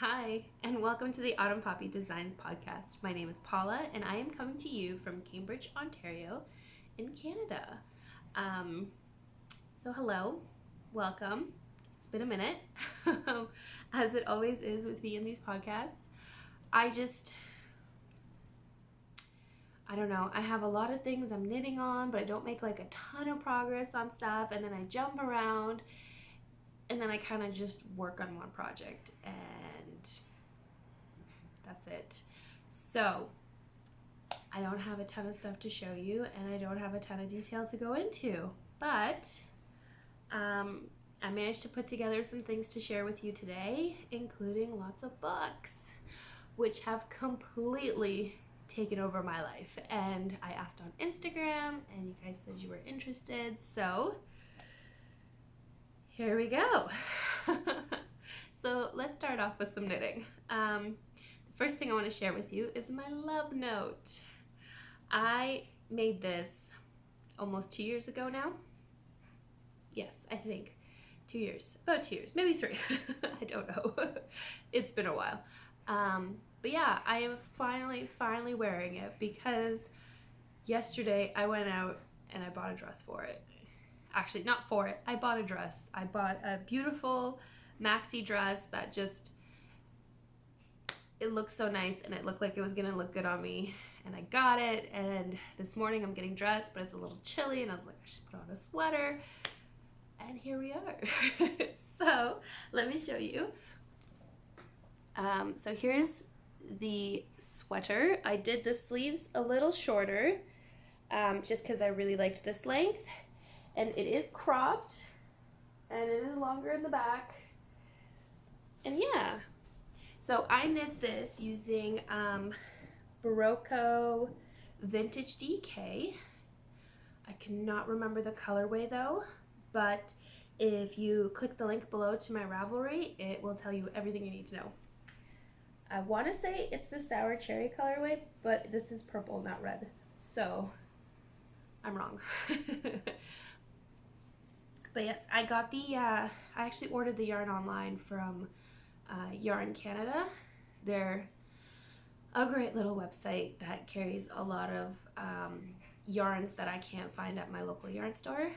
Hi, and welcome to the Autumn Poppy Designs podcast. My name is Paula, and I am coming to you from Cambridge, Ontario, in Canada. So hello, welcome. It's been a minute, as it always is with me in these podcasts. I don't know, I have a lot of things I'm knitting on, but I don't make like a ton of progress on stuff, and then I jump around, and then I kind of just work on one project, and that's it. So I don't have a ton of stuff to show you, and I don't have a ton of detail to go into, but I managed to put together some things to share with you today, including lots of books, which have completely taken over my life. And I asked on Instagram, and you guys said you were interested, so here we go. So let's start off with some knitting. The first thing I want to share with you is my love note. I made this almost 2 years ago now. Yes, I think 2 years, about 2 years, maybe 3. I don't know. It's been a while. But yeah, I am finally wearing it because yesterday I went out and I bought a dress for it. Actually, not for it. I bought a dress. I bought a beautiful maxi dress that it looked so nice, and it looked like it was gonna look good on me, and I got it. And this morning I'm getting dressed, but it's a little chilly, and I was like, I should put on a sweater, and here we are. So let me show you. So here's the sweater. I did the sleeves a little shorter, just because I really liked this length, and it is cropped, and it is longer in the back, and yeah. So I knit this using Barocco Vintage DK. I cannot remember the colorway though, but if you click the link below to my Ravelry, it will tell you everything you need to know. I want to say it's the sour cherry colorway, but this is purple, not red, so I'm wrong. But yes, I got I actually ordered the yarn online from Yarn Canada. They're a great little website that carries a lot of yarns that I can't find at my local yarn store,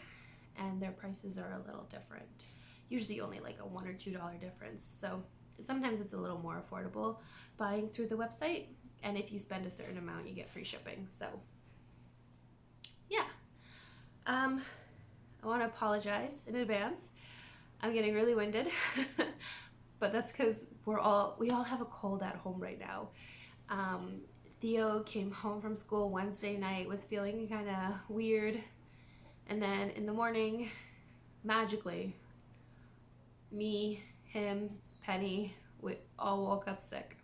and their prices are a little different. Usually only like a $1 or $2 difference. So sometimes it's a little more affordable buying through the website, and if you spend a certain amount, you get free shipping. So yeah. I want to apologize in advance. I'm getting really winded, but that's because we all have a cold at home right now. Theo came home from school Wednesday night, was feeling kind of weird, and then in the morning, magically, me, him, Penny, we all woke up sick.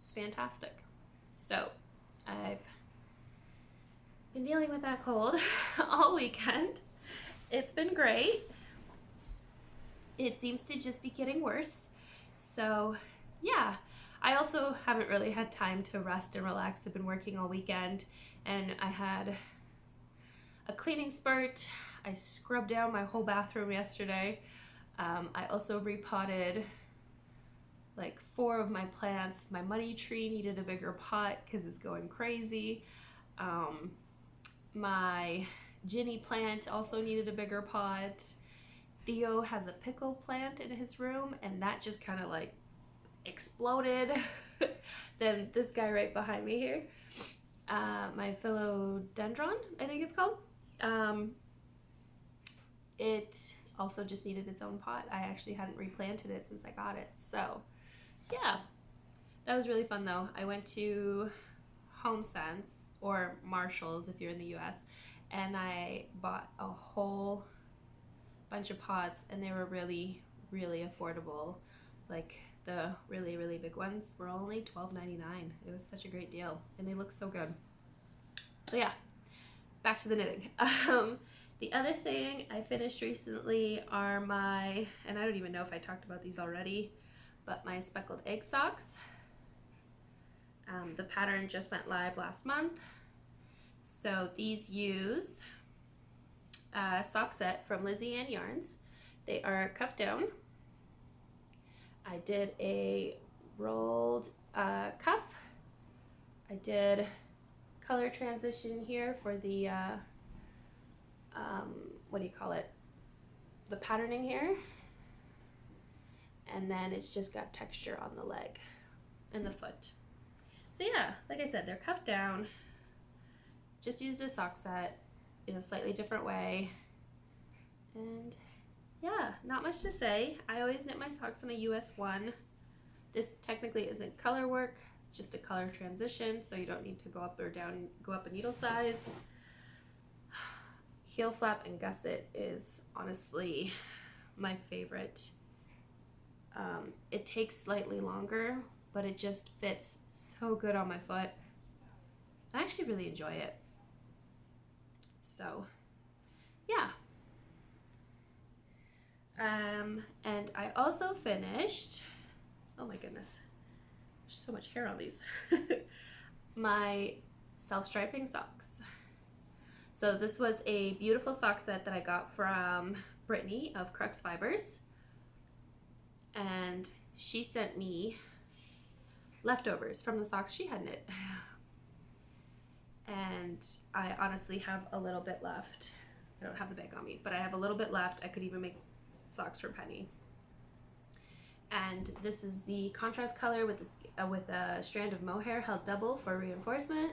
It's fantastic. So I've been dealing with that cold all weekend. It's been great. It seems to just be getting worse. So yeah, I also haven't really had time to rest and relax. I've been working all weekend, and I had a cleaning spurt. I scrubbed down my whole bathroom yesterday. I also repotted like 4 of my plants. My money tree needed a bigger pot because it's going crazy. My Ginny plant also needed a bigger pot. Theo has a pickle plant in his room, and that just kind of like exploded. Then this guy right behind me here, my philodendron, I think it's called, it also just needed its own pot. I actually hadn't replanted it since I got it. So yeah, that was really fun though. I went to HomeSense, or Marshall's if you're in the US, and I bought a whole bunch of pots, and they were really affordable. Like the really big ones were only $12.99. It was such a great deal, and they look so good. So yeah, back to the knitting. The other thing I finished recently are my, and I don't even know if I talked about these already, but my Speckled Egg Socks. The pattern just went live last month. So these use a sock set from Lizzie Ann Yarns. They are cuffed down. I did a rolled cuff. I did color transition here for the, what do you call it? The patterning here. And then it's just got texture on the leg and the foot. So yeah, like I said, they're cuffed down. Just used a sock set in a slightly different way. And yeah, not much to say. I always knit my socks on a US 1. This technically isn't color work, it's just a color transition, so you don't need to go up or down, go up a needle size. Heel flap and gusset is honestly my favorite. It takes slightly longer, but it just fits so good on my foot. I actually really enjoy it. So yeah. And I also finished, oh my goodness, there's so much hair on these, my self-striping socks. So this was a beautiful sock set that I got from Brittany of Crocus Fibers, and she sent me leftovers from the socks she had knit. And I honestly have a little bit left. I don't have the bag on me, but I have a little bit left. I could even make socks for Penny. And this is the contrast color with a strand of mohair held double for reinforcement.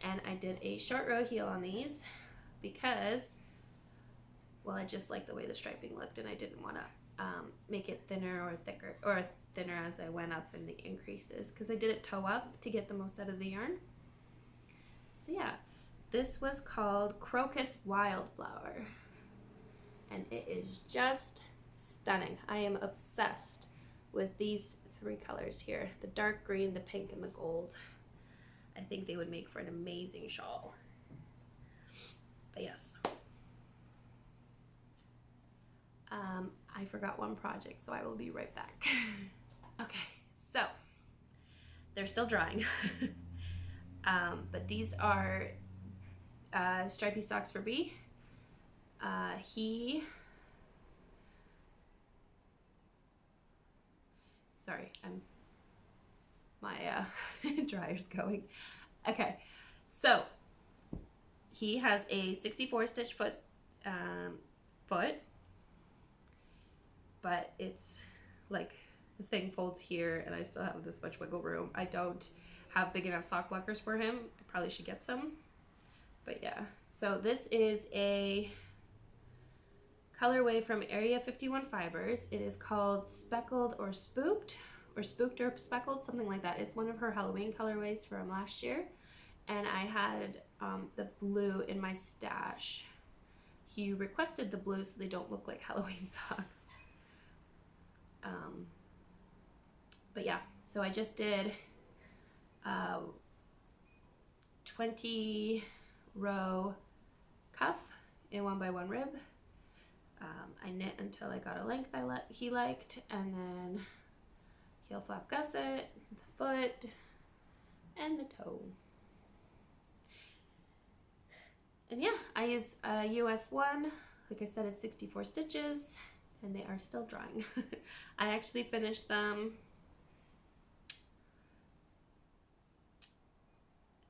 And I did a short row heel on these because, well, I just liked the way the striping looked, and I didn't want to make it thinner or thicker, or thinner as I went up in the increases, because I did it toe up to get the most out of the yarn. So yeah, this was called Crocus Wildflower, and it is just stunning. I am obsessed with these three colors here, the dark green, the pink, and the gold. I think they would make for an amazing shawl. But yes. I forgot one project, so I will be right back. Okay, so they're still drying. But these are stripy socks for B. Sorry, my dryer's going. Okay, so he has a 64 stitch foot, but it's like the thing folds here, and I still have this much wiggle room. I don't have big enough sock blockers for him. I probably should get some, but yeah. So this is a colorway from Area 51 Fibers. It is called Speckled or Spooked, or Spooked or Speckled, something like that. It's one of her Halloween colorways from last year, and I had the blue in my stash. He requested the blue so they don't look like Halloween socks. But yeah, so I just did 20 row cuff in 1x1 rib. I knit until I got a length he liked, and then heel flap gusset, the foot, and the toe. And yeah, I use a US 1. Like I said, it's 64 stitches, and they are still drying. I actually finished them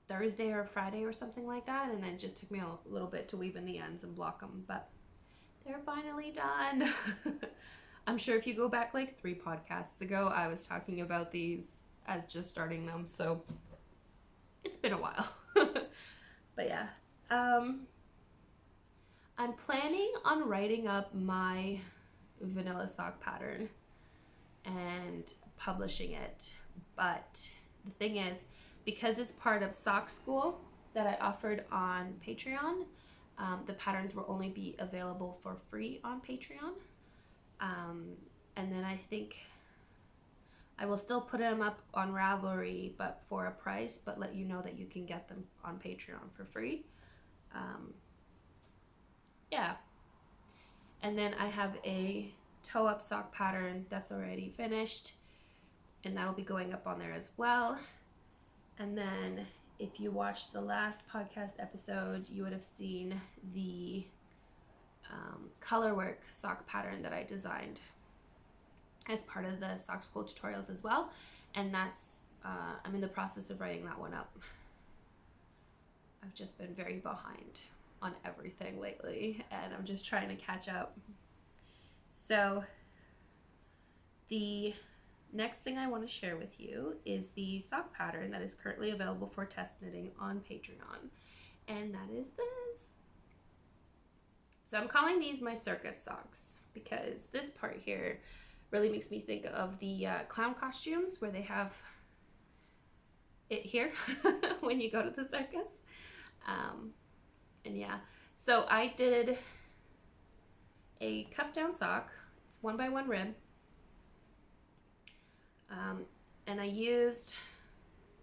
Thursday or Friday or something like that, and then it just took me a little bit to weave in the ends and block them, but they're finally done. I'm sure if you go back like 3 podcasts ago, I was talking about these as just starting them, so it's been a while. But yeah, I'm planning on writing up my vanilla sock pattern and publishing it, but the thing is, because it's part of Sock School that I offered on Patreon, the patterns will only be available for free on Patreon. And then I think I will still put them up on Ravelry, but for a price, but let you know that you can get them on Patreon for free. Yeah. And then I have a toe up sock pattern that's already finished, and that'll be going up on there as well. And then if you watched the last podcast episode, you would have seen the colorwork sock pattern that I designed. as part of the sock school tutorials as well. And that's, I'm in the process of writing that one up. I've just been very behind on everything lately, and I'm just trying to catch up. So the next thing I want to share with you is the sock pattern that is currently available for test knitting on Patreon, and that is this. So I'm calling these my circus socks because this part here really makes me think of the clown costumes where they have it here when you go to the circus. And yeah, so I did a cuff down sock. It's 1x1 rib. And I used,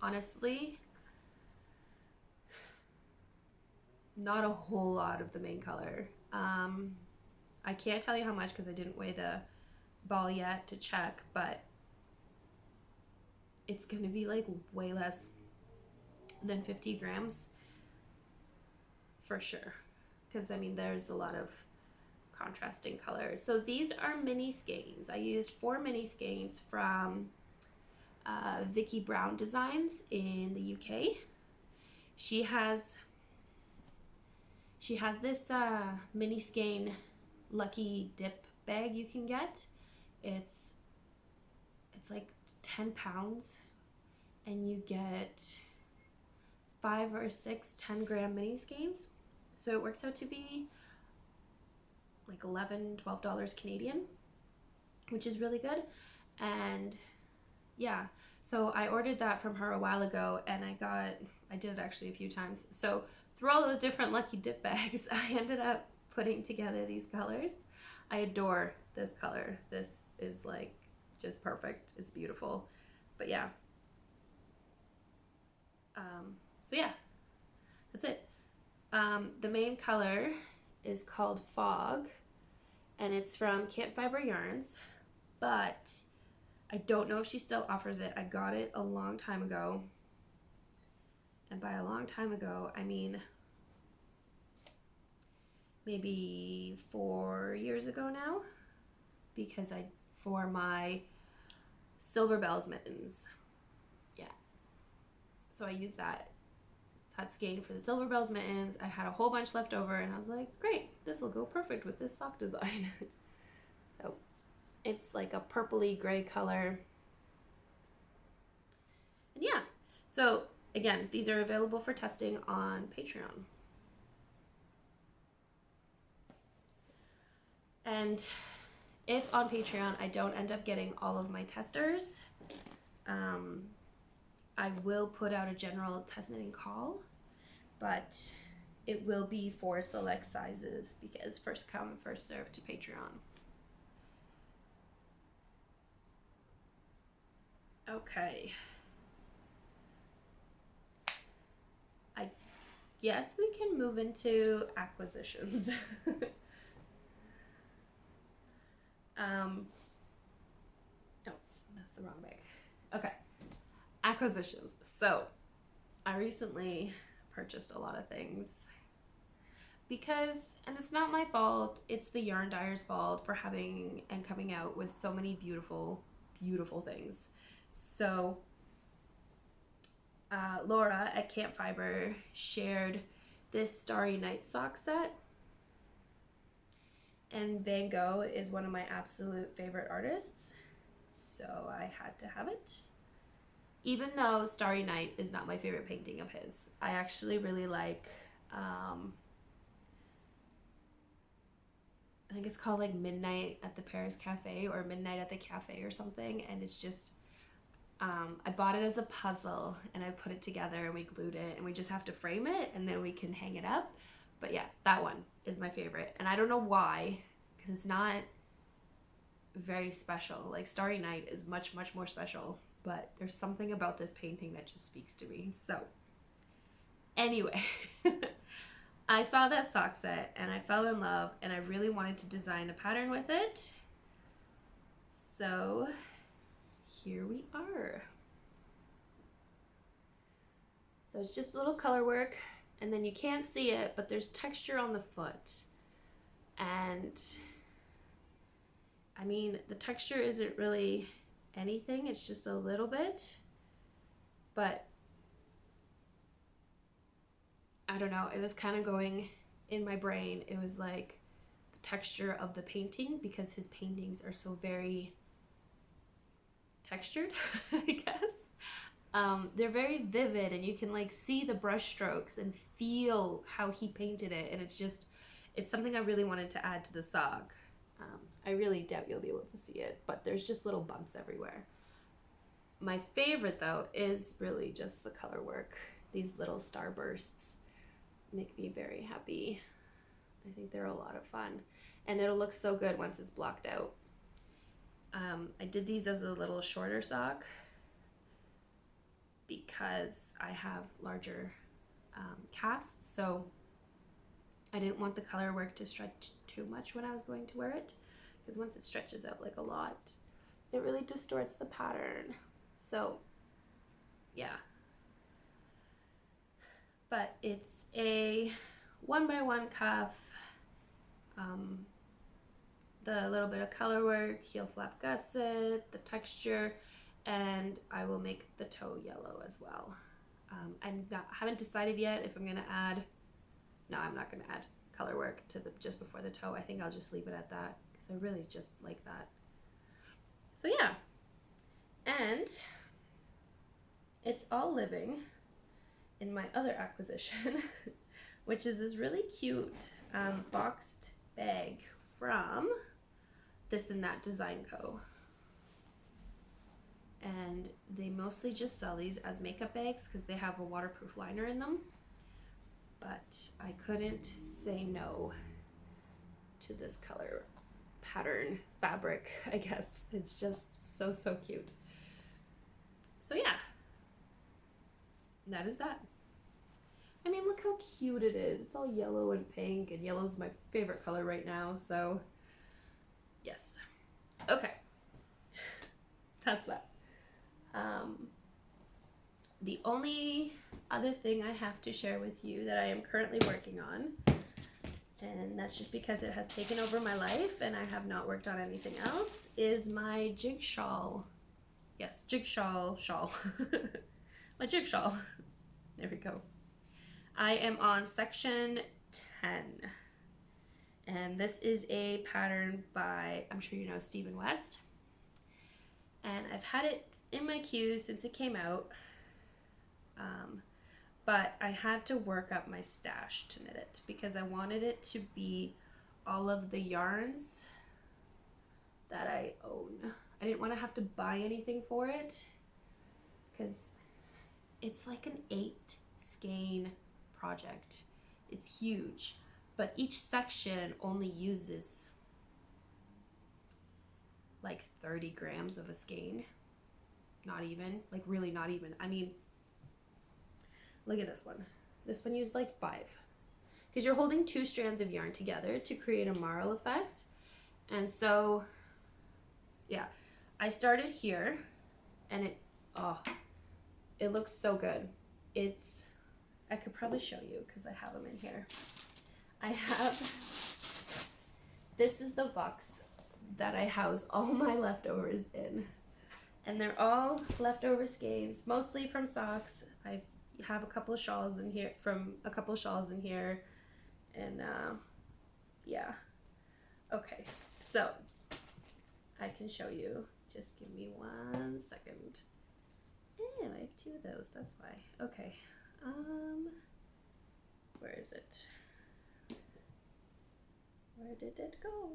honestly, not a whole lot of the main color. I can't tell you how much because I didn't weigh the ball yet to check, but it's gonna be like way less than 50 grams for sure, because I mean there's a lot of contrasting colors. So these are mini skeins. I used 4 mini skeins from Vicky Brown Designs in the UK. She has this mini skein lucky dip bag you can get. It's like 10 pounds and you get 5 or 6 10-gram mini skeins. So it works out to be like $11-12 Canadian, which is really good. And yeah, so I ordered that from her a while ago, and I did it actually a few times. So through all those different lucky dip bags, I ended up putting together these colors. I adore this color. This is like just perfect. It's beautiful. But yeah. So yeah, that's it. The main color is called Fog, and it's from Camp Fiber Yarns, but I don't know if she still offers it. I got it a long time ago, and by a long time ago, I mean maybe 4 years ago now, because for my Silver Bells mittens. Yeah. So I used that skein for the Silver Bells mittens. I had a whole bunch left over, and I was like, great, this will go perfect with this sock design. So it's like a purpley gray color. And yeah, so again, these are available for testing on Patreon. And if on Patreon I don't end up getting all of my testers, I will put out a general test knitting call, but it will be for select sizes because first come, first served to Patreon. Okay. I guess we can move into acquisitions. Oh, that's the wrong bag. Okay. Acquisitions. So I recently purchased a lot of things because, and it's not my fault, it's the yarn dyer's fault for having and coming out with so many beautiful, beautiful things. So Laura at Camp Fiber shared this Starry Night sock set, and Van Gogh is one of my absolute favorite artists, so I had to have it. Even though Starry Night is not my favorite painting of his, I actually really like, I think it's called like Midnight at the Paris Cafe or Midnight at the Cafe or something, and it's just, I bought it as a puzzle and I put it together and we glued it and we just have to frame it and then we can hang it up. But yeah, that one is my favorite, and I don't know why, because it's not very special. Like Starry Night is much, much more special, but there's something about this painting that just speaks to me. So anyway, I saw that sock set and I fell in love, and I really wanted to design a pattern with it. So here we are. So it's just a little color work, and then you can't see it, but there's texture on the foot. And I mean, the texture isn't really anything, it's just a little bit, but I don't know, it was kind of going in my brain. It was like the texture of the painting, because his paintings are so very textured, I guess. They're very vivid, and you can like see the brush strokes and feel how he painted it, and it's something I really wanted to add to the sock. I really doubt you'll be able to see it, but there's just little bumps everywhere. My favorite though is really just the color work. These little starbursts make me very happy. I think they're a lot of fun, and it'll look so good once it's blocked out. I did these as a little shorter sock because I have larger calves, so I didn't want the color work to stretch too much when I was going to wear it, because once it stretches out like a lot, it really distorts the pattern. So yeah, but it's a 1x1 cuff, the little bit of color work, heel flap gusset, the texture, and I will make the toe yellow as well. I haven't decided yet if I'm gonna add, no, I'm not gonna add color work to the just before the toe. I think I'll just leave it at that because I really just like that. So yeah, and it's all living in my other acquisition, which is this really cute boxed bag from This and That Design Co. And they mostly just sell these as makeup bags because they have a waterproof liner in them. But I couldn't say no to this color pattern fabric, I guess. It's just so, so cute. So yeah, that is that. I mean, look how cute it is. It's all yellow and pink, and yellow is my favorite color right now, so yes. Okay, that's that. The only other thing I have to share with you that I am currently working on, and that's just because it has taken over my life and I have not worked on anything else, is my jig shawl. Yes, jigsaw shawl. My jig shawl. There we go. I am on section 10. And this is a pattern by, I'm sure you know, Stephen West. And I've had it in my queue since it came out. But I had to work up my stash to knit it because I wanted it to be all of the yarns that I own. I didn't want to have to buy anything for it because it's like an 8 skein project. It's huge, but each section only uses like 30 grams of a skein. Not even, like really not even. I mean, look at this one. This one used like 5 because you're holding 2 strands of yarn together to create a marl effect. And so, yeah, I started here and it looks so good. I could probably show you because I have them in here. This is the box that I house all my leftovers in. And they're all leftover skeins, mostly from socks. I have a couple of shawls in here, and yeah. Okay, so I can show you. Just give me 1 second. Oh, I have 2 of those, that's why. Okay, where is it? Where did it go?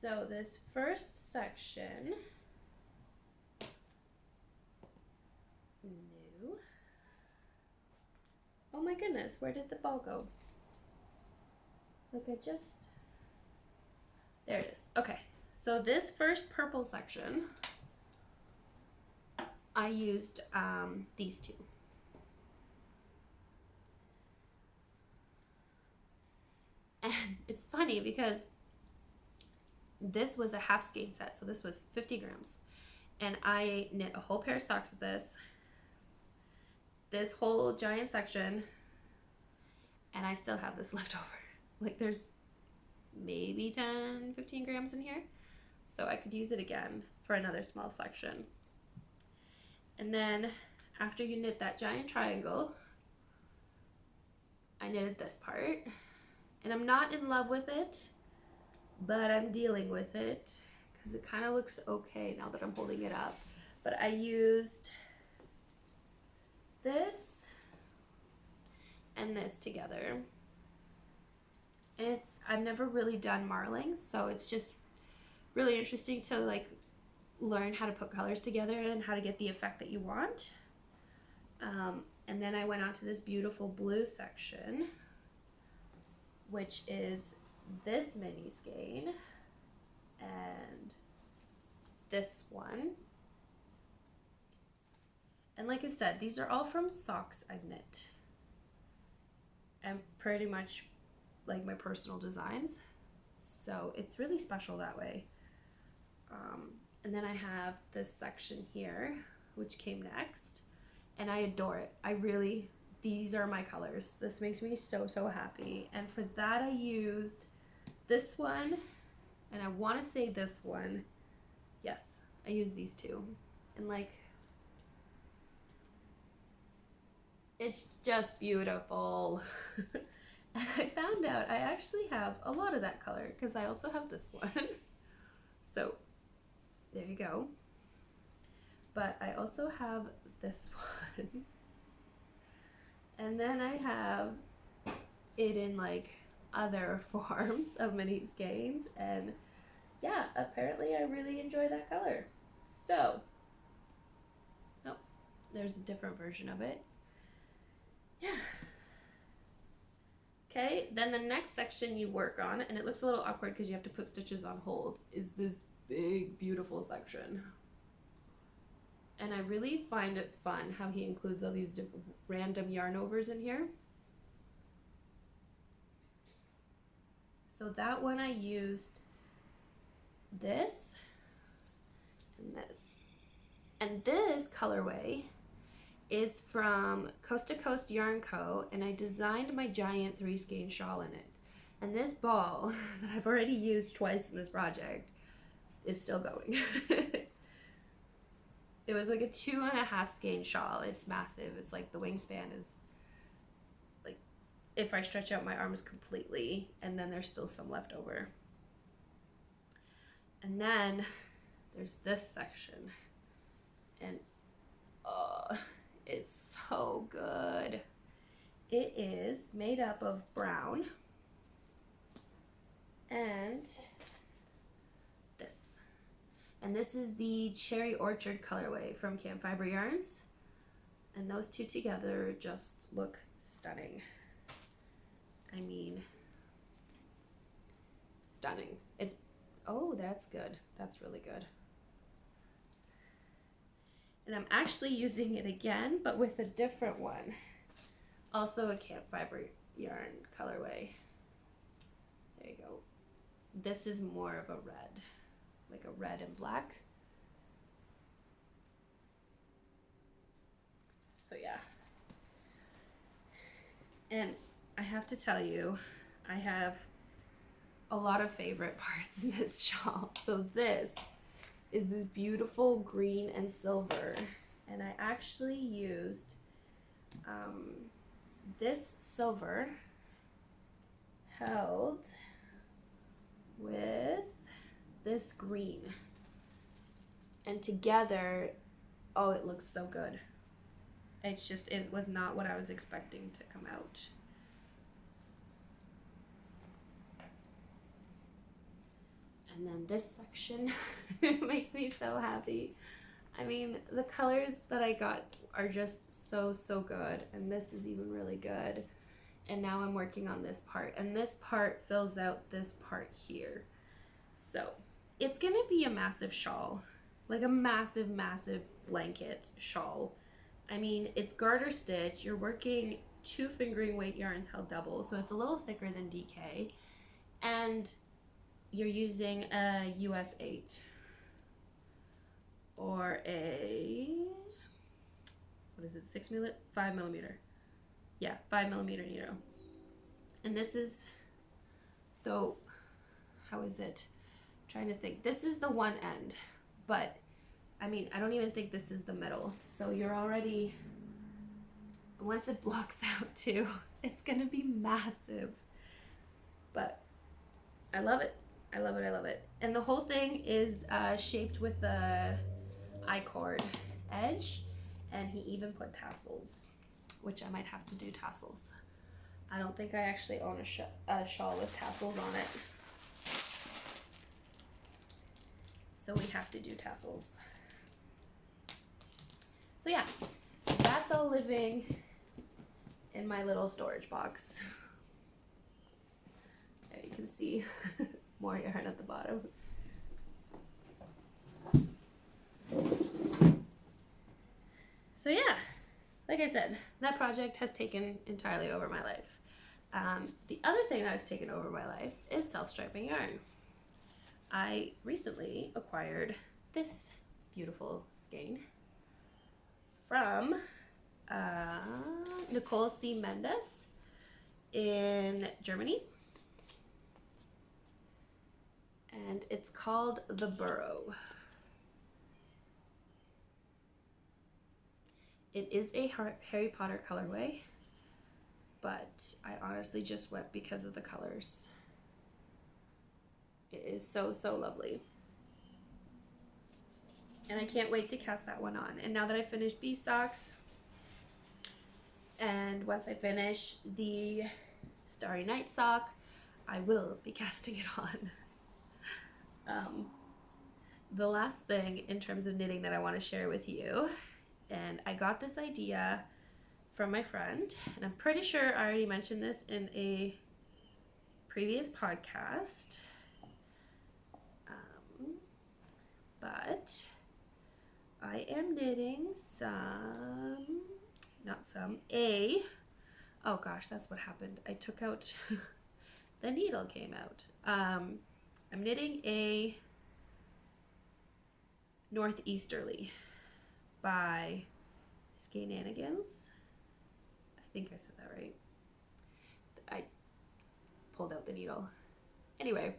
So this first section, new. Oh my goodness, where did the ball go? Like there it is. Okay, so this first purple section, I used these 2. And it's funny because this was a half skein set, so this was 50 grams. And I knit a whole pair of socks with this whole giant section, and I still have this left over. Like there's maybe 10-15 grams in here, so I could use it again for another small section. And then after you knit that giant triangle, I knitted this part, and I'm not in love with it, but I'm dealing with it because it kind of looks okay now that I'm holding it up. But I used this and this together. I've never really done marling, so it's just really interesting to like learn how to put colors together and how to get the effect that you want. And then I went on to this beautiful blue section, which is this mini skein and this one. And like I said, these are all from socks I've knit, and pretty much like my personal designs, so it's really special that way. And then I have this section here, which came next, and I adore it. These are my colors. This makes me so happy. And for that I used this one, and I want to say this one. Yes, I used these two, and like it's just beautiful. And I found out I actually have a lot of that color because I also have this one. So there you go. But I also have this one. And then I have it in like other forms of mini skeins. And yeah, apparently I really enjoy that color. So, oh, there's a different version of it. Yeah. Okay, then the next section you work on, and it looks a little awkward because you have to put stitches on hold, is this big, beautiful section. And I really find it fun how he includes all these random yarn overs in here. So that one I used this and this. And this colorway is from Coast to Coast Yarn Co., and I designed my giant 3-skein shawl in it. And this ball that I've already used twice in this project is still going. It was like a 2.5 skein shawl. It's massive. It's like the wingspan is like, if I stretch out my arms completely, and then there's still some left over. And then there's this section, and it's so good. It is made up of brown and this. And this is the Cherry Orchard colorway from Camp Fiber Yarns. And those two together just look stunning. I mean, stunning. It's, oh, that's good. That's really good. And I'm actually using it again, but with a different one. Also a Camp Fiber Yarn colorway. There you go. This is more of a red, like a red and black. So yeah. And I have to tell you, I have a lot of favorite parts in this shawl. So this is this beautiful green and silver, and I actually used this silver held with this green, and together, oh, it looks so good. It's just, it was not what I was expecting to come out. And then this section makes me so happy. I mean, the colors that I got are just so good, and this is even really good. And now I'm working on this part, and this part fills out this part here. So it's gonna be a massive shawl, like a massive blanket shawl. I mean, it's garter stitch. You're working 2 fingering weight yarns held double, so it's a little thicker than DK, and you're using a US 8 or a, what is it, 5 millimeter. Yeah, 5 millimeter needle. And this is, so how is it? I'm trying to think. This is the one end, but I mean, I don't even think this is the middle. So you're already, once it blocks out too, it's gonna be massive. But I love it. I love it, I love it. And the whole thing is shaped with the I-cord edge, and he even put tassels, which I might have to do tassels. I don't think I actually own a shawl with tassels on it. So we have to do tassels. So yeah, that's all living in my little storage box. There you can see more yarn at the bottom. So yeah, like I said, that project has taken entirely over my life. The other thing that has taken over my life is self-striping yarn. I recently acquired this beautiful skein from Nicole C. Mendes in Germany. And it's called The Burrow. It is a Harry Potter colorway, but I honestly just went because of the colors. It is so, so lovely. And I can't wait to cast that one on. And now that I finished Bee Socks, and once I finish the Starry Night sock, I will be casting it on. The last thing in terms of knitting that I want to share with you, and I got this idea from my friend, and I'm pretty sure I already mentioned this in a previous podcast, but I am knitting oh gosh, that's what happened. I took out, the needle came out. I'm knitting a Northeasterly by Skein-Anigans. I think I said that right. I pulled out the needle. Anyway,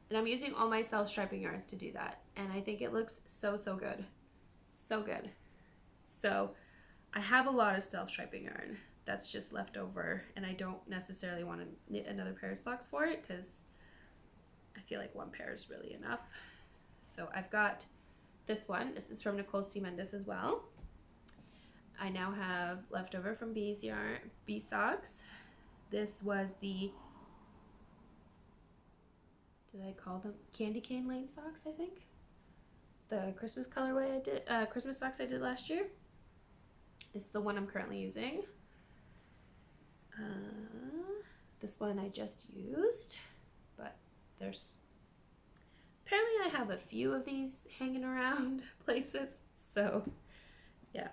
and I'm using all my self-striping yarns to do that. And I think it looks so, so good. So good. So I have a lot of self-striping yarn that's just left over, and I don't necessarily want to knit another pair of socks for it because I feel like one pair is really enough. So I've got this one. This is from Nicole C. Mendes as well. I now have leftover from Bee Socks. This was the, did I call them Candy Cane Lane socks, I think? The Christmas colorway I did, Christmas socks I did last year. This is the one I'm currently using. This one I just used, but there's, apparently I have a few of these hanging around places, so yeah.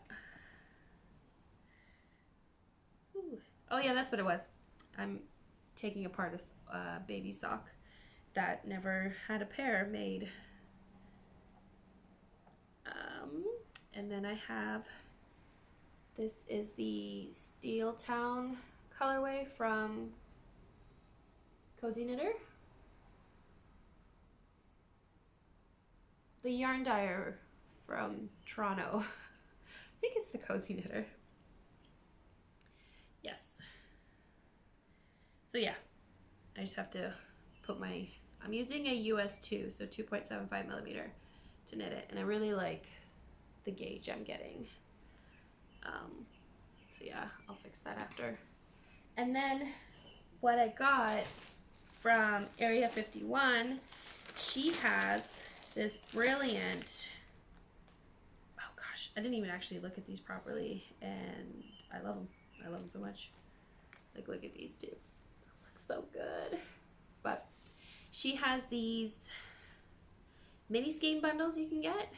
Ooh. Oh yeah, that's what it was. I'm taking apart a baby sock that never had a pair made. And then I have, this is the Steel Town colorway from Cozy Knitter. The yarn dyer from Toronto. I think it's the Cozy Knitter. Yes. So yeah, I just have to put my, I'm using a US 2, so 2.75 millimeter to knit it, and I really like the gauge I'm getting. So yeah, I'll fix that after. And then what I got from Area 51, she has this brilliant, oh gosh, I didn't even actually look at these properly, and I love them. I love them so much. Like, look at these two. Those look so good. But she has these mini skein bundles you can get.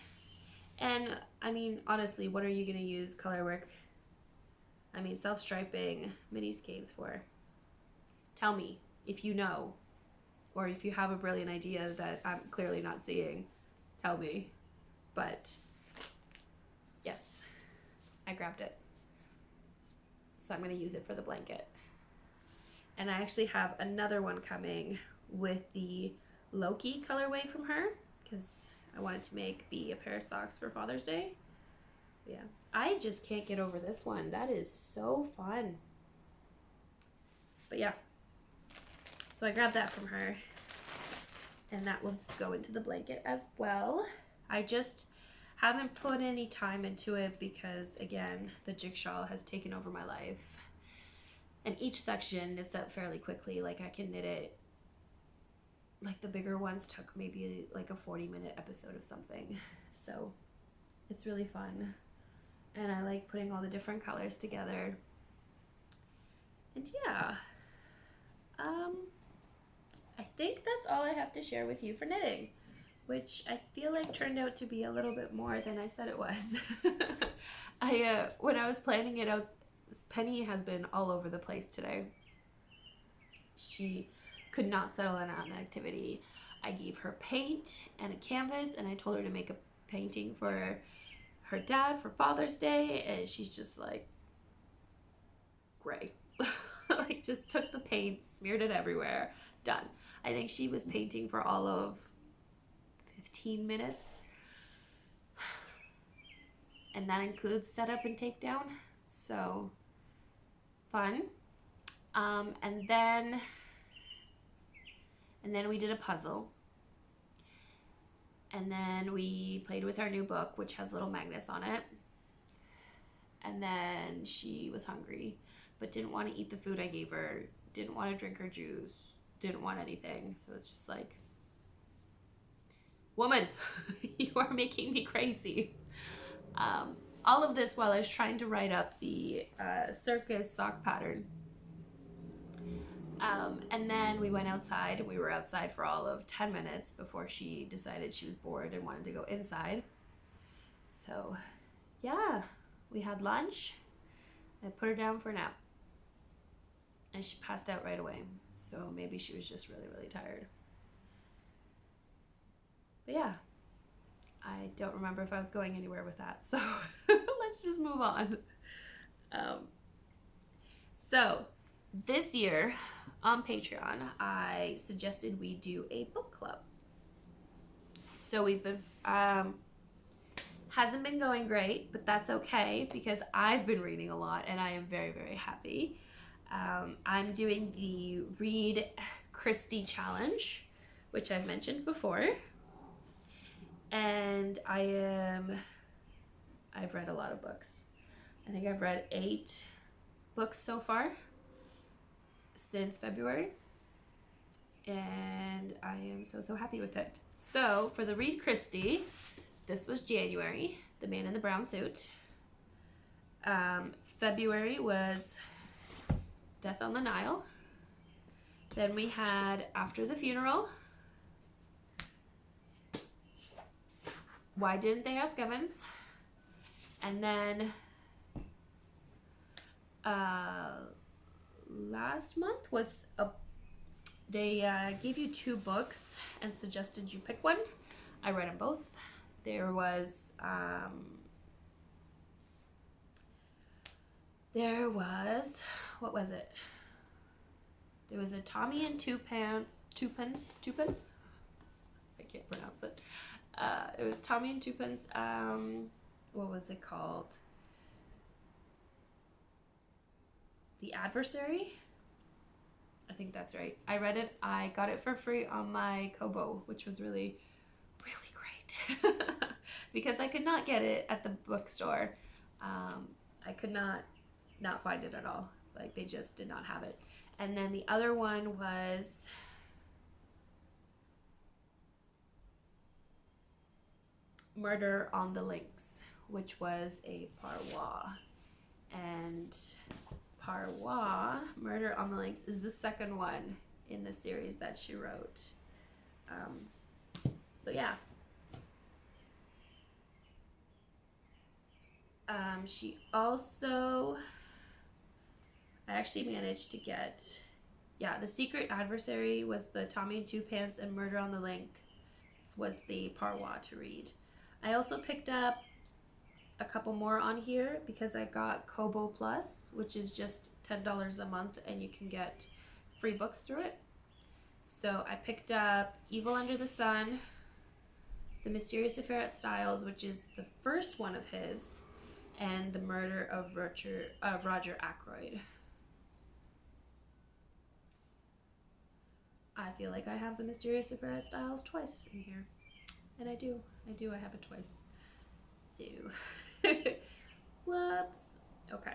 And I mean, honestly, what are you gonna use color work, I mean, self-striping mini skeins for? Tell me if you know, or if you have a brilliant idea that I'm clearly not seeing, tell me. But yes, I grabbed it. So I'm gonna use it for the blanket. And I actually have another one coming with the Loki colorway from her, because I wanted to be a pair of socks for Father's Day. Yeah, I just can't get over this one. That is so fun. But yeah, so I grabbed that from her, and that will go into the blanket as well. I just haven't put any time into it because, again, the jigsaw has taken over my life. And each section is up fairly quickly. Like, I can knit it, like the bigger ones took maybe like a 40-minute episode of something. So it's really fun. And I like putting all the different colors together. And yeah, I think that's all I have to share with you for knitting, which I feel like turned out to be a little bit more than I said it was. When I was planning it out, Penny has been all over the place today. She could not settle on an activity. I gave her paint and a canvas, and I told her to make a painting for her dad for Father's Day, and she's just like, gray. Like, just took the paint, smeared it everywhere, done. I think she was painting for all of 15 minutes. And that includes setup and takedown. So fun. And then we did a puzzle. And then we played with our new book, which has little magnets on it. And then she was hungry, but didn't want to eat the food I gave her, didn't want to drink her juice, didn't want anything. So it's just like, woman, you are making me crazy. All of this while I was trying to write up the circus sock pattern. And then we went outside. We were outside for all of 10 minutes before she decided she was bored and wanted to go inside. So yeah, we had lunch. I put her down for a nap, and she passed out right away. So maybe she was just really, really tired. But yeah, I don't remember if I was going anywhere with that. So let's just move on. So this year on Patreon, I suggested we do a book club. So we've been, hasn't been going great, but that's okay because I've been reading a lot and I am very, very happy. I'm doing the Read Christie Challenge, which I've mentioned before. And I've read a lot of books. I think I've read 8 books so far since February. And I am so happy with it. So for the Read Christie, this was January, The Man in the Brown Suit. February was Death on the Nile. Then we had After the Funeral. Why Didn't They Ask Evans? And then last month was they gave you 2 books and suggested you pick one. I read them both. There was what was it? There was a Tommy and Twopence. I can't pronounce it. It was Tommy and Twopence. What was it called? The Adversary. I think that's right. I read it. I got it for free on my Kobo, which was really, really great because I could not get it at the bookstore. I could not find it at all. Like, they just did not have it. And then the other one was Murder on the Links, which was a parwa. And parwa, Murder on the Links, is the second one in the series that she wrote. So yeah. She also, I actually managed to get, The Secret Adversary was the Tommy and Twopence, and Murder on the Link was the parwa to read. I also picked up a couple more on here because I got Kobo Plus, which is just $10 a month, and you can get free books through it. So I picked up Evil Under the Sun, The Mysterious Affair at Styles, which is the first one of his, and The Murder of Roger Ackroyd. I feel like I have The Mysterious Affair at Styles twice in here. And I do. I have it twice. So, whoops. Okay.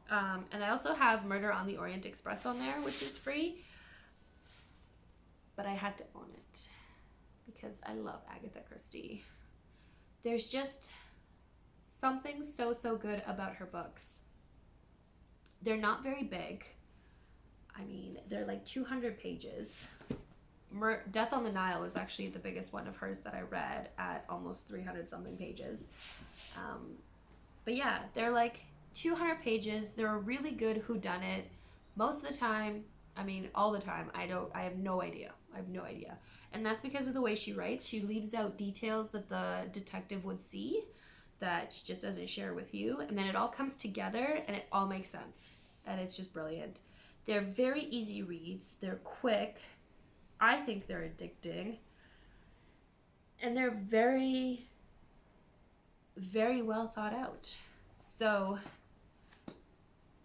And I also have Murder on the Orient Express on there, which is free. But I had to own it because I love Agatha Christie. There's just something so good about her books. They're not very big. I mean, they're like 200 pages. Death on the Nile was actually the biggest one of hers that I read at almost 300 something pages. But yeah, they're like 200 pages. They're a really good whodunit. Most of the time, I mean, all the time, I have no idea. And that's because of the way she writes. She leaves out details that the detective would see that she just doesn't share with you. And then it all comes together and it all makes sense. And it's just brilliant. They're very easy reads. They're quick. I think they're addicting. And they're very, very well thought out. So,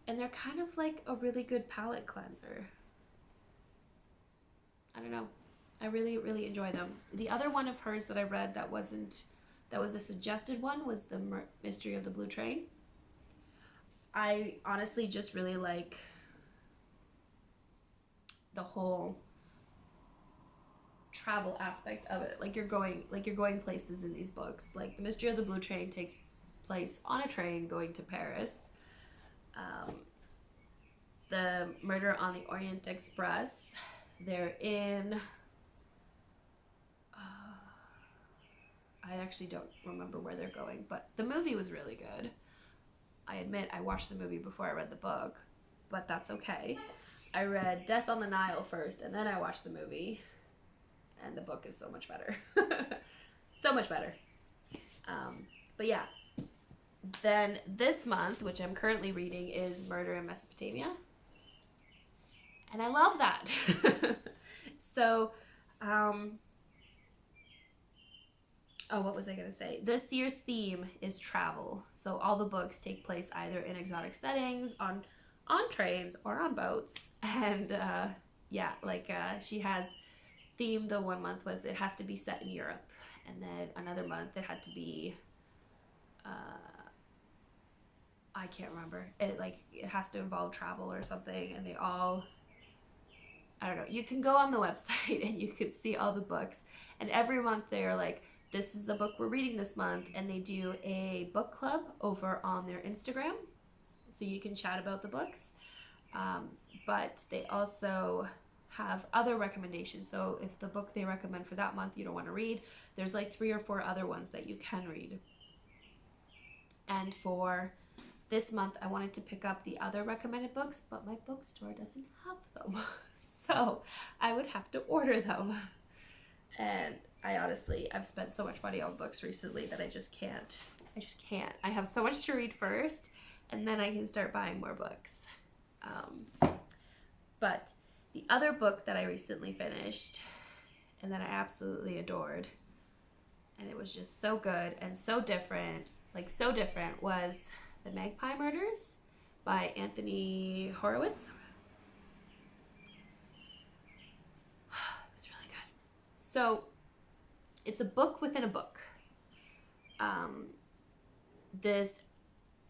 and they're kind of like a really good palate cleanser. I don't know. I really enjoy them. The other one of hers that I read that was a suggested one was The Mystery of the Blue Train. I honestly just really like the whole travel aspect of it. Like you're going places in these books. Like The Mystery of the Blue Train takes place on a train going to Paris. The Murder on the Orient Express, they're in I actually don't remember where they're going, but the movie was really good. I admit I watched the movie before I read the book, but that's okay. I read Death on the Nile first, and then I watched the movie, and the book is so much better. So much better. But yeah. Then this month, which I'm currently reading, is Murder in Mesopotamia. And I love that. So, what was I going to say? This year's theme is travel. So all the books take place either in exotic settings, on trains, or on boats. And she has theme. The one month was it has to be set in Europe. And then another month it had to be, I can't remember. It has to involve travel or something. And they all, I don't know. You can go on the website and you can see all the books. And every month they're like, this is the book we're reading this month, and they do a book club over on their Instagram, so you can chat about the books. But they also have other recommendations. So if the book they recommend for that month you don't want to read, there's like 3 or 4 other ones that you can read. And for this month, I wanted to pick up the other recommended books, but my bookstore doesn't have them. So I would have to order them. And I've spent so much money on books recently that I just can't. I have so much to read first, and then I can start buying more books. But the other book that I recently finished, and that I absolutely adored, and it was just so good and so different, was The Magpie Murders by Anthony Horowitz. It was really good. So, it's a book within a book. This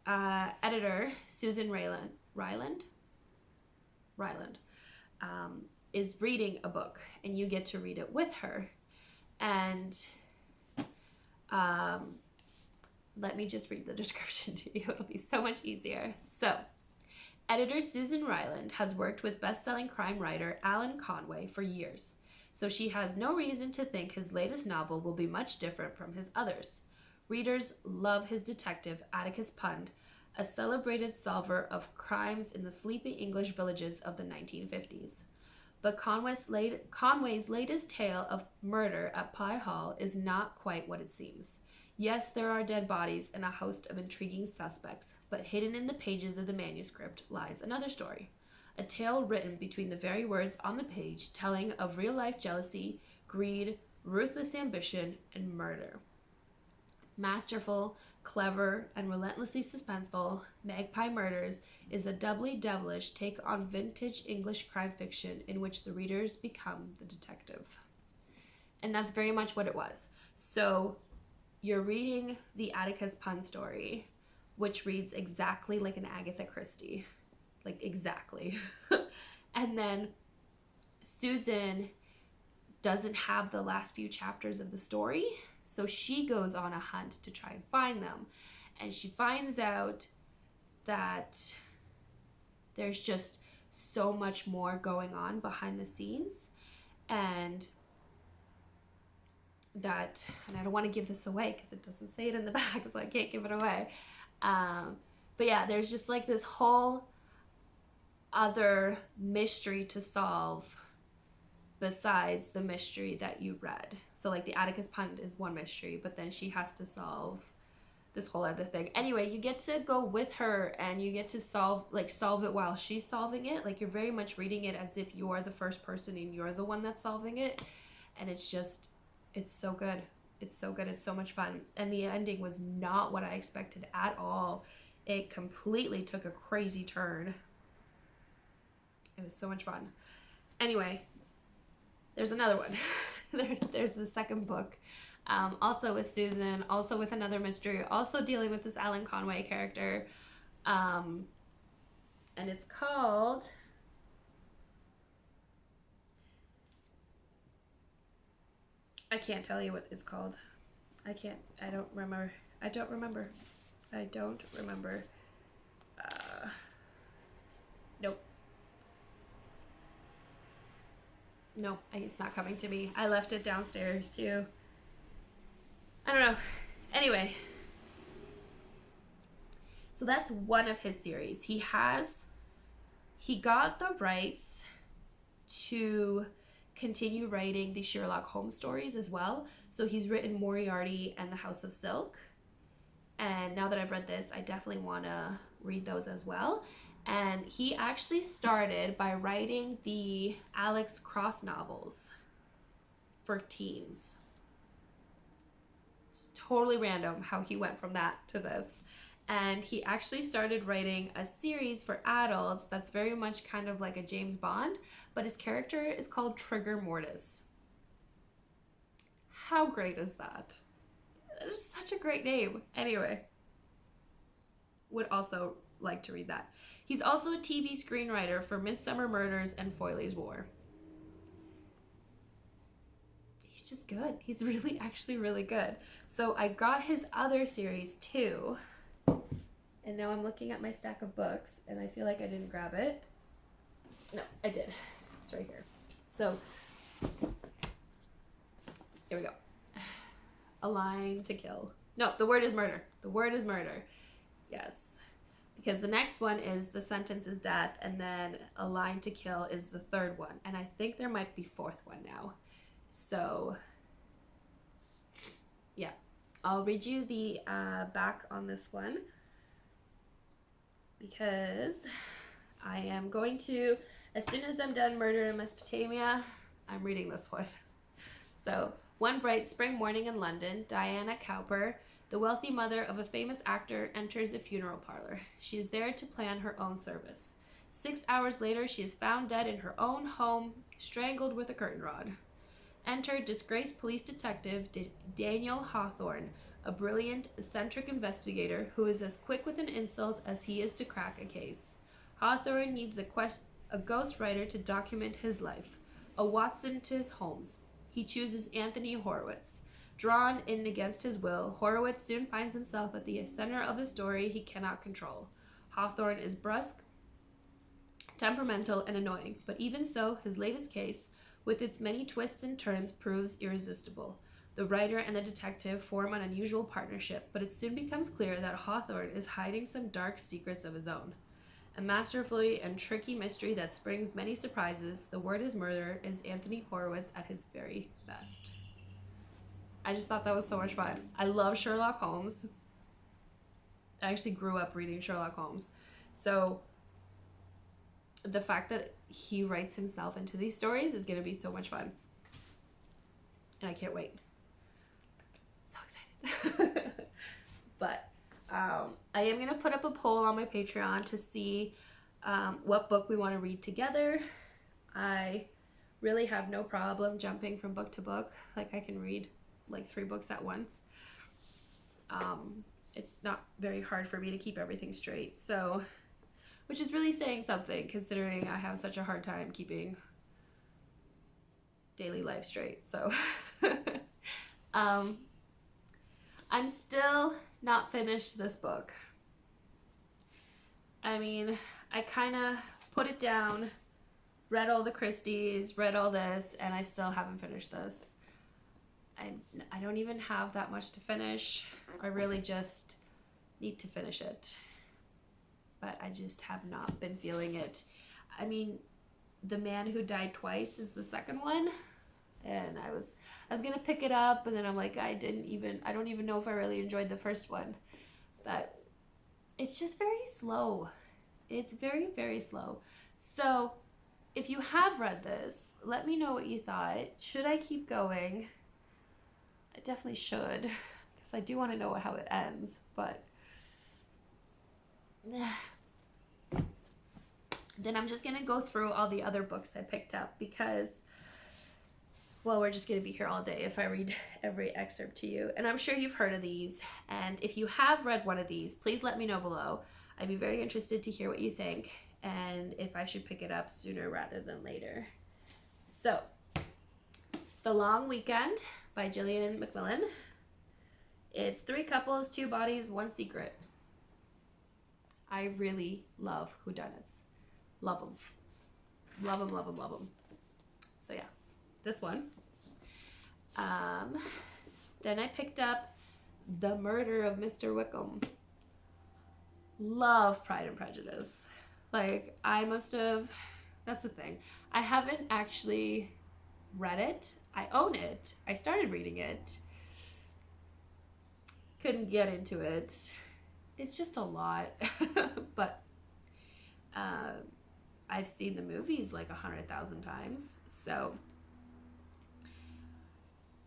editor, Susan Ryland, is reading a book, and you get to read it with her. And let me just read the description to you. It'll be so much easier. So, editor Susan Ryland has worked with best-selling crime writer Alan Conway for years, so she has no reason to think his latest novel will be much different from his others. Readers love his detective, Atticus Pund, a celebrated solver of crimes in the sleepy English villages of the 1950s. But Conway's latest tale of murder at Pye Hall is not quite what it seems. Yes, there are dead bodies and a host of intriguing suspects, but hidden in the pages of the manuscript lies another story. a tale written between the very words on the page, telling of real-life jealousy, greed, ruthless ambition, and murder. Masterful, clever, and relentlessly suspenseful, Magpie Murders is a doubly devilish take on vintage English crime fiction in which the readers become the detective. And that's very much what it was. So you're reading the Atticus Pun story, which reads exactly like an Agatha Christie. Like, exactly. And then Susan doesn't have the last few chapters of the story, so she goes on a hunt to try and find them. And she finds out that there's just so much more going on behind the scenes, and I don't want to give this away because it doesn't say it in the back, so I can't give it away. But yeah, there's just like this whole other mystery to solve besides the mystery that you read. So like the Atticus Pun is one mystery, but then she has to solve this whole other thing. Anyway, you get to go with her and you get to solve it while she's solving it. Like, you're very much reading it as if you're the first person and you're the one that's solving it. And it's so good. It's so good. It's so much fun. And the ending was not what I expected at all. It completely took a crazy turn. It was so much fun. Anyway, there's another one. there's the second book, also with Susan, also with another mystery, also dealing with this Alan Conway character, and it's called I can't tell you what it's called. I don't remember. Nope. No, it's not coming to me. I left it downstairs too. I don't know. Anyway, so that's one of his series. He got the rights to continue writing the Sherlock Holmes stories as well. So he's written Moriarty and the House of Silk. And now that I've read this, I definitely want to read those as well. And he actually started by writing the Alex Cross novels for teens. It's totally random how he went from that to this. And he actually started writing a series for adults that's very much kind of like a James Bond, but his character is called Trigger Mortis. How great is that? It's such a great name. Anyway, would also like to read that. He's also a TV screenwriter for Midsummer Murders and Foyle's War. He's just good. He's actually really good. So I got his other series too. And now I'm looking at my stack of books and I feel like I didn't grab it. No, I did. It's right here. So here we go. A Line to Kill. No, The Word is Murder. The Word is Murder. Yes. Because the next one is The Sentence is Death, and then A Line to Kill is the third one. And I think there might be fourth one now. So, yeah. I'll read you the back on this one, because I am going to, as soon as I'm done Murder in Mesopotamia, I'm reading this one. So, one bright spring morning in London, Diana Cowper, the wealthy mother of a famous actor, enters a funeral parlor. She is there to plan her own service. 6 hours later, she is found dead in her own home, strangled with a curtain rod. Enter disgraced police detective Daniel Hawthorne, a brilliant, eccentric investigator who is as quick with an insult as he is to crack a case. Hawthorne needs a ghostwriter to document his life, a Watson to his Holmes. He chooses Anthony Horowitz. Drawn in against his will, Horowitz soon finds himself at the center of a story he cannot control. Hawthorne is brusque, temperamental, and annoying, but even so, his latest case, with its many twists and turns, proves irresistible. The writer and the detective form an unusual partnership, but it soon becomes clear that Hawthorne is hiding some dark secrets of his own. A masterfully and tricky mystery that springs many surprises, The Word is Murder is Anthony Horowitz at his very best. I just thought that was so much fun. I love Sherlock Holmes. I actually grew up reading Sherlock Holmes. So the fact that he writes himself into these stories is going to be so much fun. And I can't wait. So excited. But I am going to put up a poll on my Patreon to see what book we want to read together. I really have no problem jumping from book to book. Like, I can read like 3 books at once. It's not very hard for me to keep everything straight. So, which is really saying something, considering I have such a hard time keeping daily life straight. So I'm still not finished this book. I mean, I kind of put it down, read all the Christies, read all this, and I still haven't finished this. I don't even have that much to finish. I really just need to finish it. But I just have not been feeling it. I mean, The Man Who Died Twice is the second one. And I was gonna pick it up, and then I'm like, I don't even know if I really enjoyed the first one. But it's just very slow. It's very, very slow. So if you have read this, let me know what you thought. Should I keep going? I definitely should, because I do want to know how it ends, but then I'm just going to go through all the other books I picked up, because, well, we're just going to be here all day if I read every excerpt to you. And I'm sure you've heard of these, and if you have read one of these, please let me know below. I'd be very interested to hear what you think, and if I should pick it up sooner rather than later. So, The Long Weekend by Jillian Macmillan. It's 3 couples, 2 bodies, 1 secret. I really love whodunits. Love them. Love them, love them, love them. So yeah, this one. Then I picked up The Murder of Mr. Wickham. Love Pride and Prejudice. Like, that's the thing. I haven't actually read it. I own it. I started reading it. Couldn't get into it. It's just a lot. But I've seen the movies like 100,000 times. So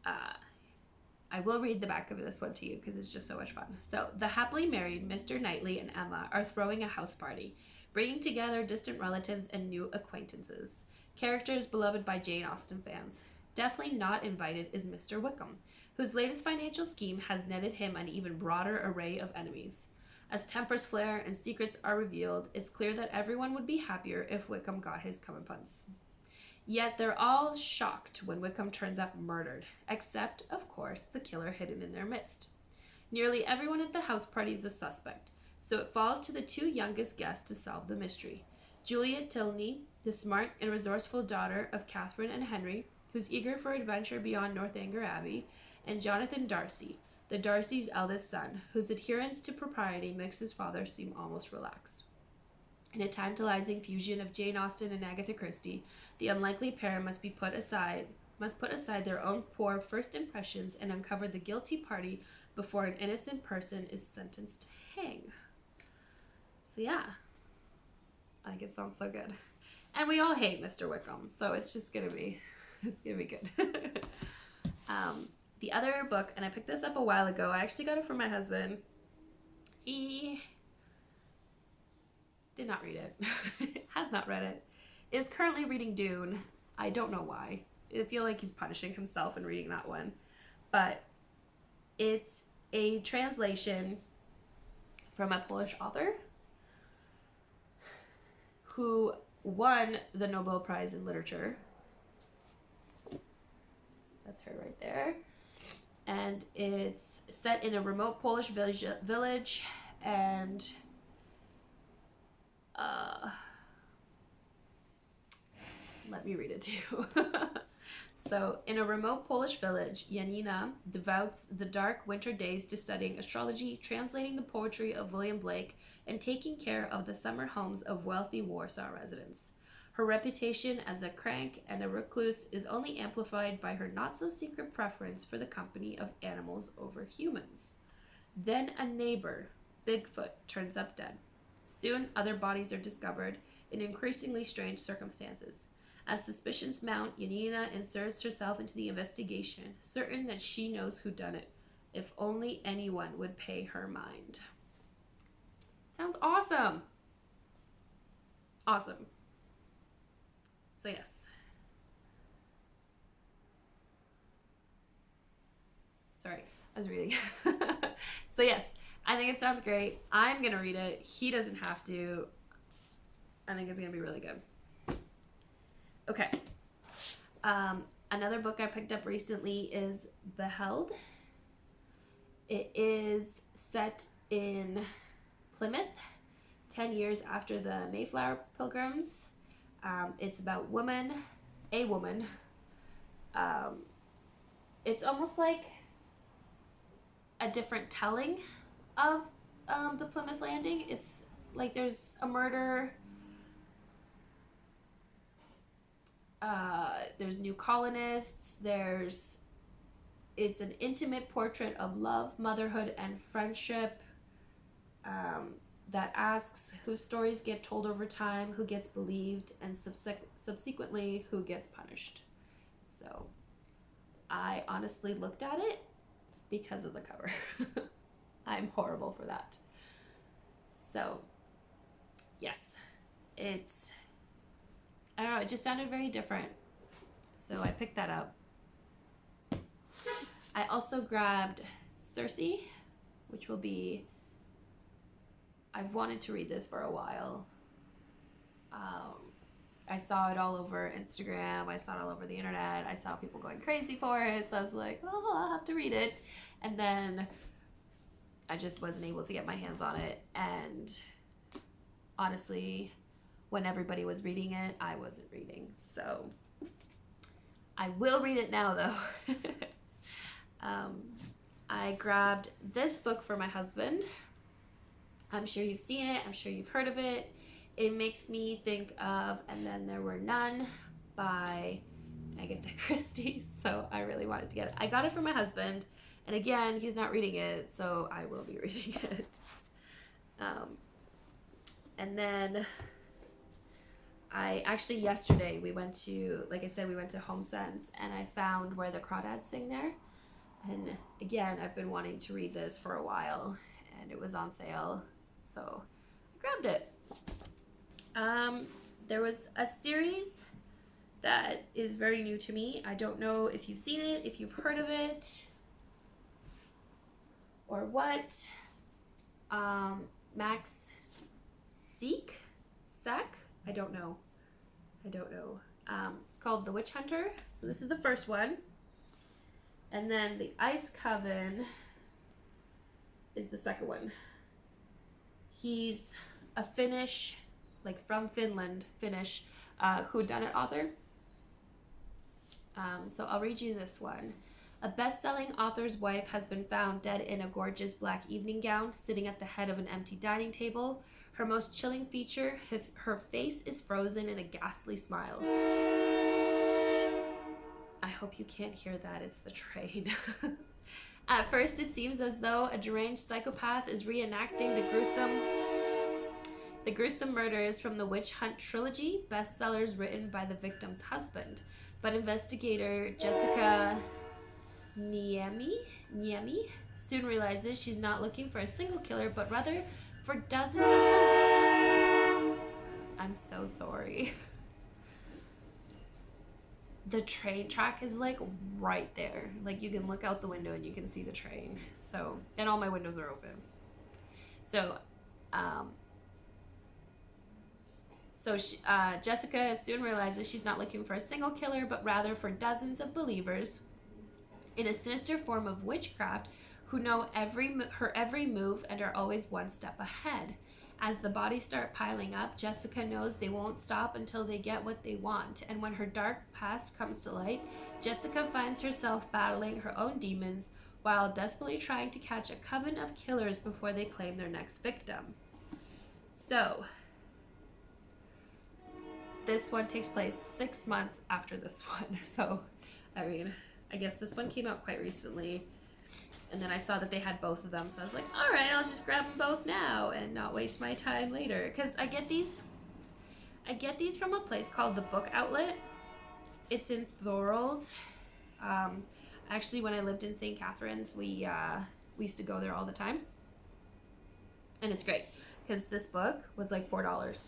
I will read the back of this one to you because it's just so much fun. So, the happily married Mr. Knightley and Emma are throwing a house party, bringing together distant relatives and new acquaintances. Characters beloved by Jane Austen fans. Definitely not invited is Mr. Wickham, whose latest financial scheme has netted him an even broader array of enemies. As tempers flare and secrets are revealed, it's clear that everyone would be happier if Wickham got his comeuppance. Yet they're all shocked when Wickham turns up murdered, except, of course, the killer hidden in their midst. Nearly everyone at the house party is a suspect, so it falls to the 2 youngest guests to solve the mystery. Juliet Tilney, the smart and resourceful daughter of Catherine and Henry, who's eager for adventure beyond Northanger Abbey, and Jonathan Darcy, the Darcy's eldest son, whose adherence to propriety makes his father seem almost relaxed. In a tantalizing fusion of Jane Austen and Agatha Christie, the unlikely pair must put aside their own poor first impressions and uncover the guilty party before an innocent person is sentenced to hang. So yeah, I think it sounds so good. And we all hate Mr. Wickham, so it's gonna be good. The other book, and I picked this up a while ago. I actually got it from my husband. He did not read it. Has not read it. Is currently reading Dune. I don't know why. I feel like he's punishing himself in reading that one. But it's a translation from a Polish author who won the Nobel Prize in Literature. That's her right there. And it's set in a remote Polish village, and let me read it to you. So, in a remote Polish village, Janina devotes the dark winter days to studying astrology, translating the poetry of William Blake, and taking care of the summer homes of wealthy Warsaw residents. Her reputation as a crank and a recluse is only amplified by her not-so-secret preference for the company of animals over humans. Then a neighbor, Bigfoot, turns up dead. Soon, other bodies are discovered, in increasingly strange circumstances. As suspicions mount, Yanina inserts herself into the investigation, certain that she knows who done it, if only anyone would pay her mind. Sounds awesome. Awesome. So yes. Sorry, I was reading. So yes, I think it sounds great. I'm gonna read it. He doesn't have to. I think it's gonna be really good. Okay. Another book I picked up recently is Beheld. It is set in Plymouth, 10 years after the Mayflower Pilgrims. It's about a woman. It's almost like a different telling of the Plymouth Landing. It's like there's a murder, there's new colonists, it's an intimate portrait of love, motherhood, and friendship, that asks whose stories get told over time, who gets believed, and subsequently who gets punished. So I honestly looked at it because of the cover. I'm horrible for that. So yes, I don't know, it just sounded very different. So I picked that up. I also grabbed Circe, which will be, I've wanted to read this for a while. I saw it all over Instagram. I saw it all over the internet. I saw people going crazy for it. So I was like, oh, I'll have to read it. And then I just wasn't able to get my hands on it. And honestly, when everybody was reading it, I wasn't reading. So I will read it now, though. I grabbed this book for my husband. I'm sure you've seen it. I'm sure you've heard of it. It makes me think of And Then There Were None by Agatha Christie. So I really wanted to get it. I got it for my husband. And again, he's not reading it, so I will be reading it. And then yesterday we went to, like I said, we went to Home Sense, and I found Where the Crawdads Sing There. And again, I've been wanting to read this for a while, and it was on sale, so I grabbed it. There was a series that is very new to me. I don't know if you've seen it, if you've heard of it, or what. Max Sack? I don't know. It's called The Witch Hunter. So this is the first one. And then The Ice Coven is the second one. He's a Finnish, like from Finland, whodunit author. So I'll read you this one. A best-selling author's wife has been found dead in a gorgeous black evening gown, sitting at the head of an empty dining table. Her most chilling feature, her face is frozen in a ghastly smile. I hope you can't hear that, it's the train. At first, it seems as though a deranged psychopath is reenacting the gruesome murders from the Witch Hunt trilogy, bestsellers written by the victim's husband. But investigator Jessica Niemi soon realizes she's not looking for a single killer, but rather for dozens of them. I'm so sorry. The train track is like right there. Like you can look out the window and you can see the train. So, and all my windows are open. So, Jessica soon realizes she's not looking for a single killer, but rather for dozens of believers in a sinister form of witchcraft who know her every move and are always one step ahead. As the bodies start piling up, Jessica knows they won't stop until they get what they want. And when her dark past comes to light, Jessica finds herself battling her own demons while desperately trying to catch a coven of killers before they claim their next victim. So, this one takes place 6 months after this one. So, I mean, I guess this one came out quite recently. And then I saw that they had both of them, so I was like, all right, I'll just grab them both now and not waste my time later. Because I get these I get these from a place called the Book Outlet. It's in Thorold. Actually, when I lived in St. Catharines, we used to go there all the time. And it's great because this book was like $4.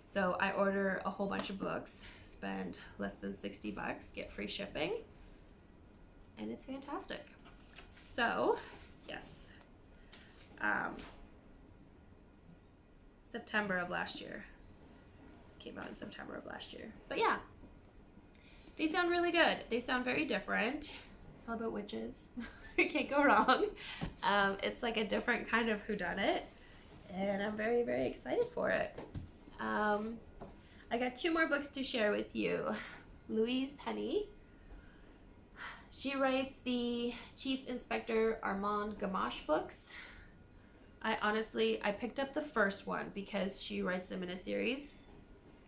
So I order a whole bunch of books, spend less than $60, get free shipping, and it's fantastic. So, yes. September of last year. This came out in September of last year. But yeah, they sound really good. They sound very different. It's all about witches. You can't go wrong. It's like a different kind of whodunit, and I'm very, very excited for it. I got 2 more books to share with you. Louise Penny. She writes the Chief Inspector Armand Gamache books. I picked up the first one because she writes them in a series.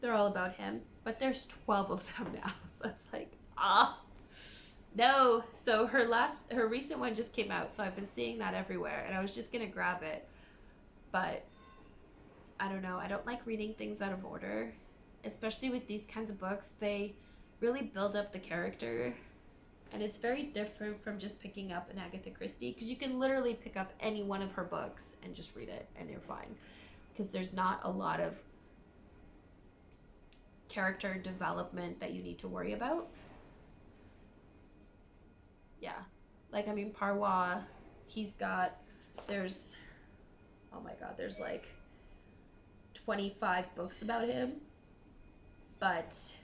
They're all about him, but there's 12 of them now. So it's like, no. So her recent one just came out, so I've been seeing that everywhere, and I was just gonna grab it, but I don't know. I don't like reading things out of order, especially with these kinds of books. They really build up the character, and it's very different from just picking up an Agatha Christie, because you can literally pick up any one of her books and just read it, and you're fine, because there's not a lot of character development that you need to worry about. Yeah, like, I mean, Parwa, there's like 25 books about him, but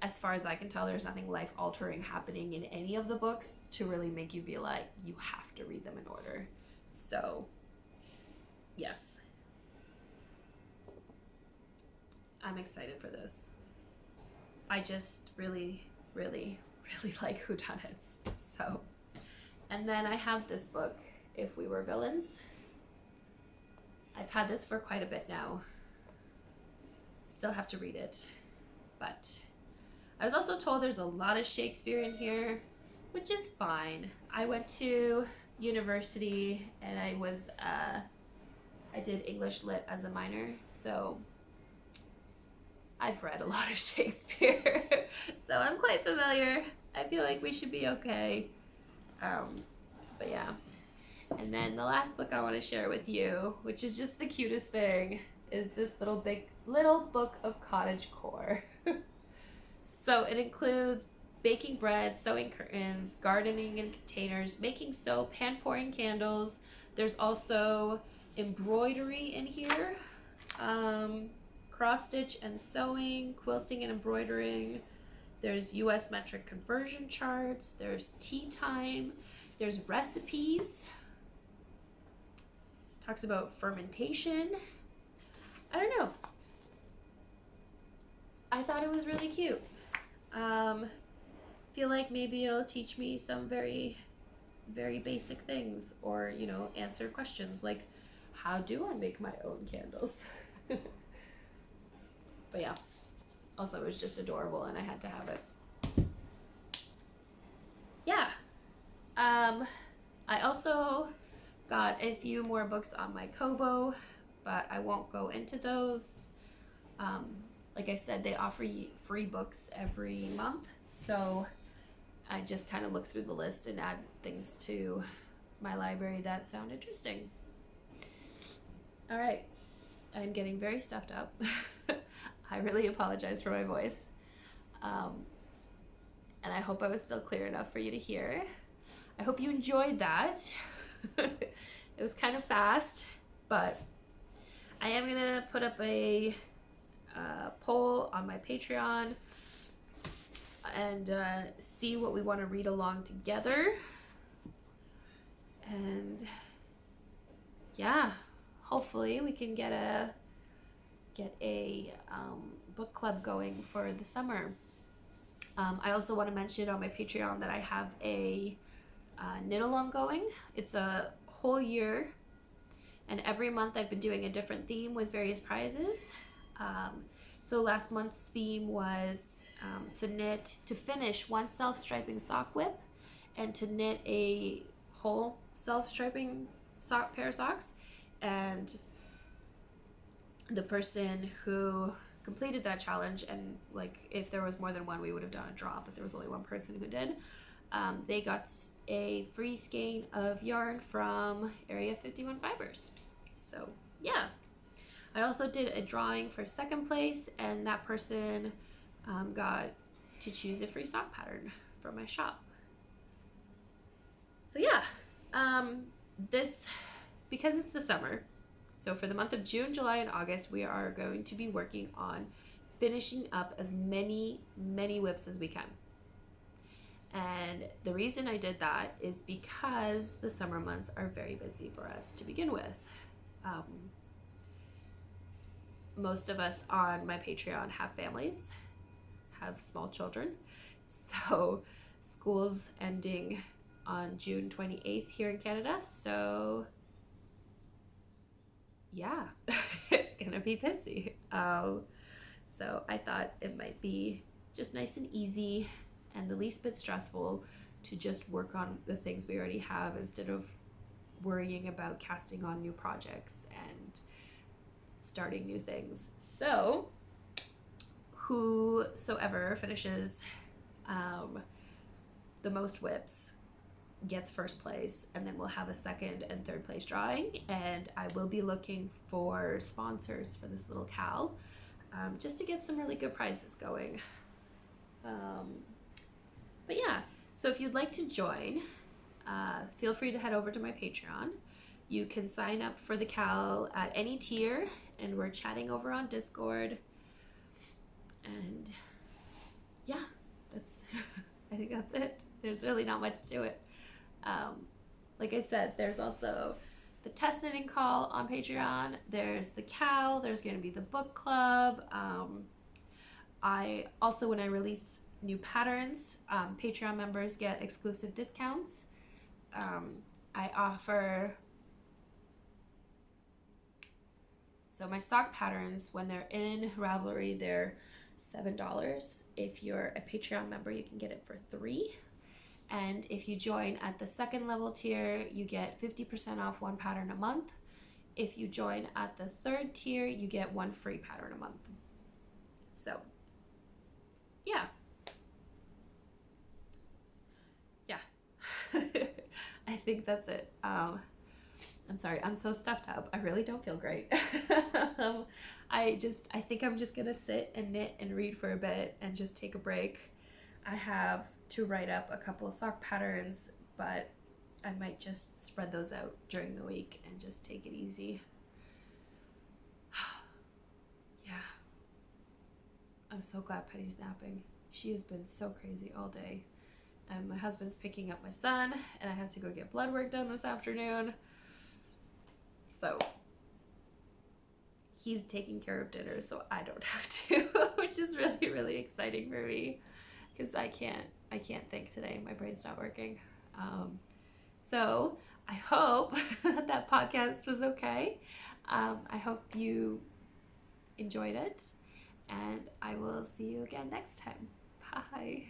as far as I can tell, there's nothing life-altering happening in any of the books to really make you be like, you have to read them in order. So, yes. I'm excited for this. I just really, really, really like whodunits. So, and then I have this book, If We Were Villains. I've had this for quite a bit now. Still have to read it, but I was also told there's a lot of Shakespeare in here, which is fine. I went to university and I did English Lit as a minor, so I've read a lot of Shakespeare. So I'm quite familiar. I feel like we should be okay. But yeah. And then the last book I want to share with you, which is just the cutest thing, is this little book of cottagecore. So it includes baking bread, sewing curtains, gardening in containers, making soap, hand pouring candles. There's also embroidery in here, cross stitch and sewing, quilting and embroidering. There's US metric conversion charts. There's tea time. There's recipes. Talks about fermentation. I don't know. I thought it was really cute. Feel like maybe it'll teach me some very, very basic things, or, you know, answer questions like, how do I make my own candles? But yeah, also it was just adorable and I had to have it. Yeah. I also got a few more books on my Kobo, but I won't go into those. Like I said, they offer you free books every month, so I just kind of look through the list and add things to my library that sound interesting. All right, I'm getting very stuffed up. I really apologize for my voice. And I hope I was still clear enough for you to hear. I hope you enjoyed that. It was kind of fast, but I am gonna put up a poll on my Patreon and see what we want to read along together. And yeah, hopefully we can get a book club going for the summer. I also want to mention on my Patreon that I have a knit along going. It's a whole year, and every month I've been doing a different theme with various prizes. So last month's theme was to finish one self-striping sock whip and to knit a whole self-striping pair of socks. And the person who completed that challenge, and like if there was more than one we would have done a draw, but there was only one person who did, they got a free skein of yarn from Area 51 Fibers. So yeah, I also did a drawing for second place, and that person got to choose a free sock pattern from my shop. So yeah, this, because it's the summer, so for the month of June, July, and August, we are going to be working on finishing up as many whips as we can. And the reason I did that is because the summer months are very busy for us to begin with. Most of us on my Patreon have families, have small children. So school's ending on June 28th here in Canada. So yeah, it's gonna be busy. So I thought it might be just nice and easy and the least bit stressful to just work on the things we already have instead of worrying about casting on new projects and starting new things. So whosoever finishes the most whips gets first place, and then we'll have a second and third place drawing, and I will be looking for sponsors for this little cowl, just to get some really good prizes going. But yeah, so if you'd like to join, feel free to head over to my Patreon. You can sign up for the cowl at any tier, and we're chatting over on Discord. And yeah, that's I think that's it. There's really not much to it. Like I said, there's also the test knitting call on Patreon. There's the cowl. There's going to be the book club. I also, when I release new patterns, Patreon members get exclusive discounts. I offer, so my sock patterns, when they're in Ravelry, they're $7. If you're a Patreon member, you can get it for $3. And if you join at the second level tier, you get 50% off one pattern a month. If you join at the third tier, you get one free pattern a month. So yeah. I think that's it. I'm sorry, I'm so stuffed up. I really don't feel great. I think I'm just gonna sit and knit and read for a bit and just take a break. I have to write up a couple of sock patterns, but I might just spread those out during the week and just take it easy. Yeah. I'm so glad Penny's napping. She has been so crazy all day. And my husband's picking up my son, and I have to go get blood work done this afternoon. So he's taking care of dinner, so I don't have to, which is really, really exciting for me, because I can't think today. My brain's not working. So I hope that podcast was okay. I hope you enjoyed it, and I will see you again next time. Bye.